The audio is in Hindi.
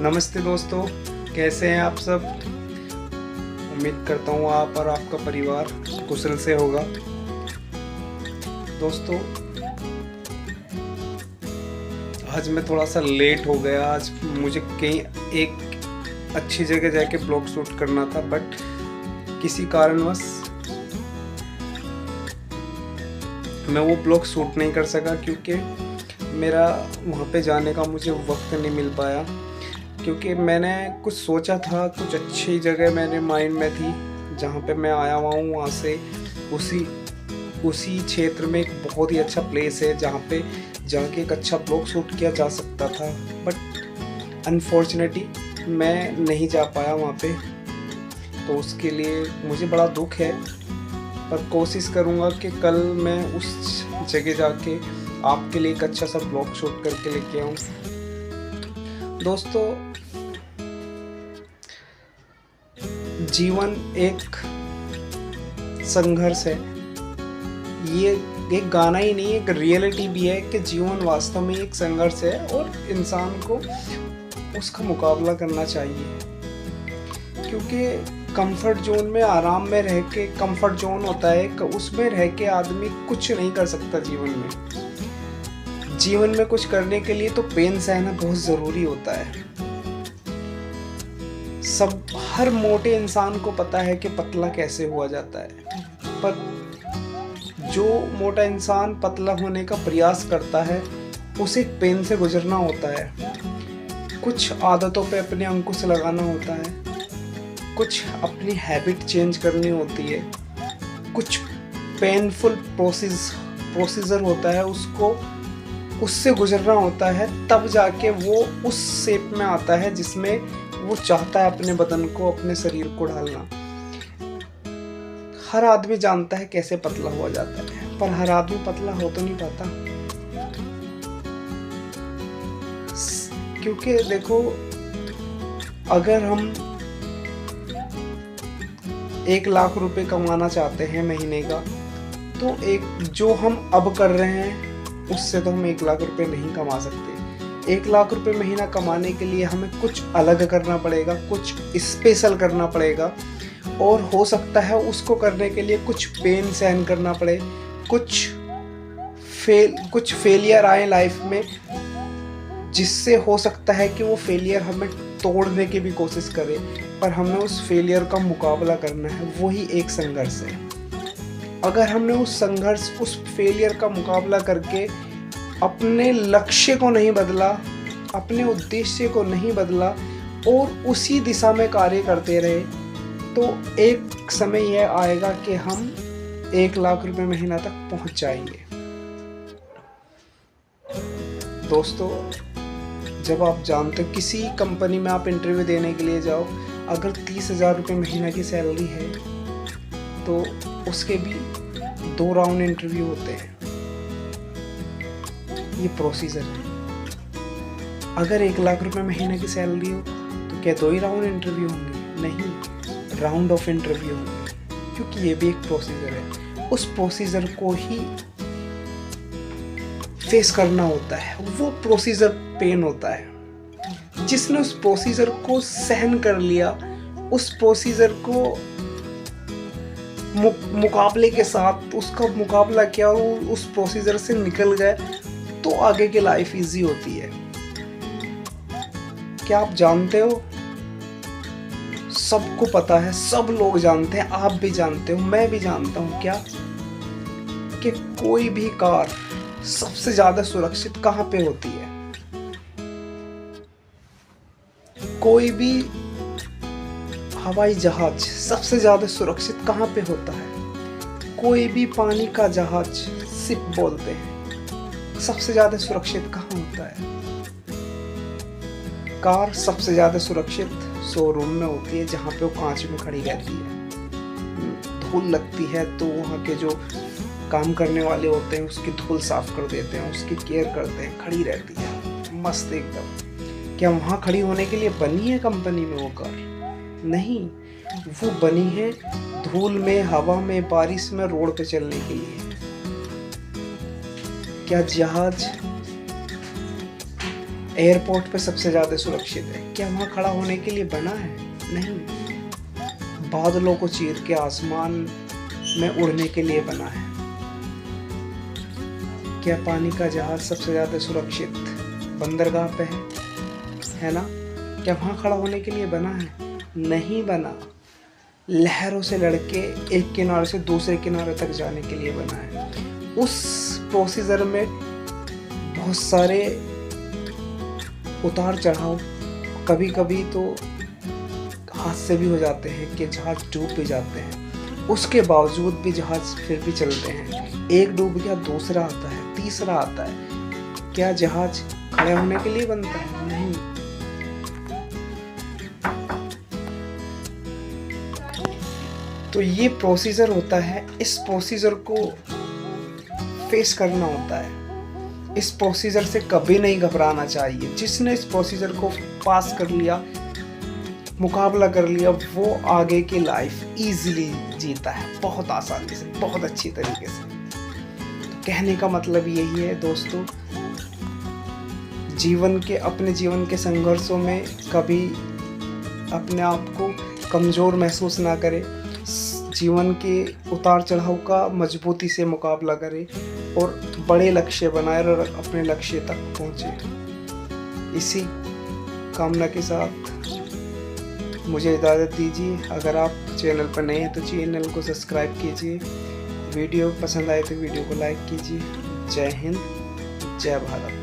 नमस्ते दोस्तों, कैसे हैं आप सब। उम्मीद करता हूँ आप और आपका परिवार कुशल से होगा। दोस्तों, आज मैं थोड़ा सा लेट हो गया। आज मुझे कहीं एक अच्छी जगह जाके ब्लॉग शूट करना था, बट किसी कारणवश मैं वो ब्लॉग शूट नहीं कर सका, क्योंकि मेरा वहाँ पे जाने का मुझे वक्त नहीं मिल पाया। क्योंकि मैंने कुछ सोचा था, कुछ अच्छी जगह मेरे माइंड में थी जहाँ पे मैं आया हुआ हूँ। वहाँ से उसी क्षेत्र में एक बहुत ही अच्छा प्लेस है जहाँ पे जाके एक अच्छा ब्लॉग शूट किया जा सकता था, बट अनफॉर्चुनेटली मैं नहीं जा पाया वहाँ पे। तो उसके लिए मुझे बड़ा दुख है, पर कोशिश करूँगा कि कल मैं उस जगह जाके आपके लिए एक अच्छा सा ब्लॉग शूट करके लेके आऊँ। दोस्तों, जीवन एक संघर्ष है। ये एक गाना ही नहीं, एक रियलिटी भी है कि जीवन वास्तव में एक संघर्ष है और इंसान को उसका मुकाबला करना चाहिए। क्योंकि कंफर्ट जोन में, आराम में रह के, कंफर्ट जोन होता है कि उसमें रह के आदमी कुछ नहीं कर सकता। जीवन में कुछ करने के लिए तो पेन सहना बहुत ज़रूरी होता है। हर मोटे इंसान को पता है कि पतला कैसे हुआ जाता है, पर जो मोटा इंसान पतला होने का प्रयास करता है उसे पेन से गुजरना होता है। कुछ आदतों पे अपने अंकुश लगाना होता है, कुछ अपनी हैबिट चेंज करनी होती है, कुछ पेनफुल प्रोसीजर होता है, उससे गुजरना होता है। तब जाके वो उस शेप में आता है जिसमें वो चाहता है अपने बदन को, अपने शरीर को ढालना। हर आदमी जानता है कैसे पतला हुआ जाता है, पर हर आदमी पतला हो तो नहीं पाता। क्योंकि देखो, अगर हम 1 लाख रुपए कमाना चाहते हैं महीने का, तो जो हम अब कर रहे हैं उससे तो हम 1 लाख रुपए नहीं कमा सकते। 1 लाख रुपए महीना कमाने के लिए हमें कुछ अलग करना पड़ेगा, कुछ स्पेशल करना पड़ेगा, और हो सकता है उसको करने के लिए कुछ पेन सहन करना पड़े, कुछ फेलियर आए लाइफ में, जिससे हो सकता है कि वो फेलियर हमें तोड़ने की भी कोशिश करे, पर हमें उस फेलियर का मुकाबला करना है। वही एक संघर्ष है। अगर हमने उस फेलियर का मुकाबला करके अपने लक्ष्य को नहीं बदला, अपने उद्देश्य को नहीं बदला और उसी दिशा में कार्य करते रहे, तो एक समय यह आएगा कि हम 1 लाख रुपए महीना तक पहुंच जाएंगे। दोस्तों, जब आप जानते हो किसी कंपनी में आप इंटरव्यू देने के लिए जाओ, अगर 30,000 रुपये महीना की सैलरी है तो उसके भी 2 राउंड इंटरव्यू होते हैं। ये प्रोसीजर है। अगर 1 लाख रुपए महीने की सैलरी हो तो क्या 2 ही राउंड इंटरव्यू होंगे? नहीं, राउंड ऑफ इंटरव्यू होंगे, क्योंकि ये भी एक प्रोसीजर है। उस प्रोसीजर को ही फेस करना होता है। वो प्रोसीजर पेन होता है। जिसने उस प्रोसीजर को सहन कर लिया, उस प्रोसीजर को मुकाबले के साथ उसका मुकाबला किया और उस प्रोसीजर से निकल गए, तो आगे की लाइफ इजी होती है। क्या आप जानते हो, सबको पता है, सब लोग जानते हैं, आप भी जानते हो, मैं भी जानता हूं, क्या कि कोई भी कार सबसे ज्यादा सुरक्षित कहां पे होती है? कोई भी हवाई जहाज सबसे ज्यादा सुरक्षित कहां पे होता है? कोई भी पानी का जहाज, शिप बोलते हैं, सबसे ज्यादा सुरक्षित कहां होता है? कार सबसे ज्यादा सुरक्षित शोरूम में होती है, जहां पे वो कांच में खड़ी रहती है। धूल लगती है तो वहां के जो काम करने वाले होते हैं उसकी धूल साफ कर देते हैं, उसकी केयर करते हैं, खड़ी रहती है मस्त एकदम। क्या वहां खड़ी होने के लिए बनी है कंपनी में वो कार? नहीं, वो बनी है धूल में, हवा में, बारिश में, रोड पे चलने के लिए। क्या जहाज एयरपोर्ट पे सबसे ज़्यादा सुरक्षित है? क्या वहाँ खड़ा होने के लिए बना है? नहीं। बादलों को चीर के आसमान में उड़ने के लिए बना है। क्या पानी का जहाज सबसे ज़्यादा सुरक्षित बंदरगाह पे है ना? क्या वहाँ खड़ा होने के लिए बना है? नहीं बना। लहरों से लड़के एक किनारे से दूसरे किनारे तक जाने के लिए बना है। उस प्रोसीजर में बहुत सारे उतार चढ़ाव, कभी कभी तो हादसे भी हो जाते हैं कि जहाज़ डूब भी जाते हैं। उसके बावजूद भी जहाज़ फिर भी चलते हैं। एक डूब गया, दूसरा आता है, तीसरा आता है। क्या जहाज़ खड़े होने के लिए बनता है? नहीं। तो ये प्रोसीजर होता है, इस प्रोसीजर को फेस करना होता है। इस प्रोसीजर से कभी नहीं घबराना चाहिए। जिसने इस प्रोसीजर को पास कर लिया, मुकाबला कर लिया, वो आगे की लाइफ इजीली जीता है, बहुत आसानी से, बहुत अच्छी तरीके से। तो कहने का मतलब यही है दोस्तों, अपने जीवन के संघर्षों में कभी अपने आप को कमज़ोर महसूस ना करें। जीवन के उतार चढ़ाव का मजबूती से मुकाबला करें और बड़े लक्ष्य बनाए और अपने लक्ष्य तक पहुँचे। इसी कामना के साथ मुझे इजाज़त दीजिए। अगर आप चैनल पर नए हैं तो चैनल को सब्सक्राइब कीजिए। वीडियो पसंद आए तो वीडियो को लाइक कीजिए। जय हिंद, जय भारत।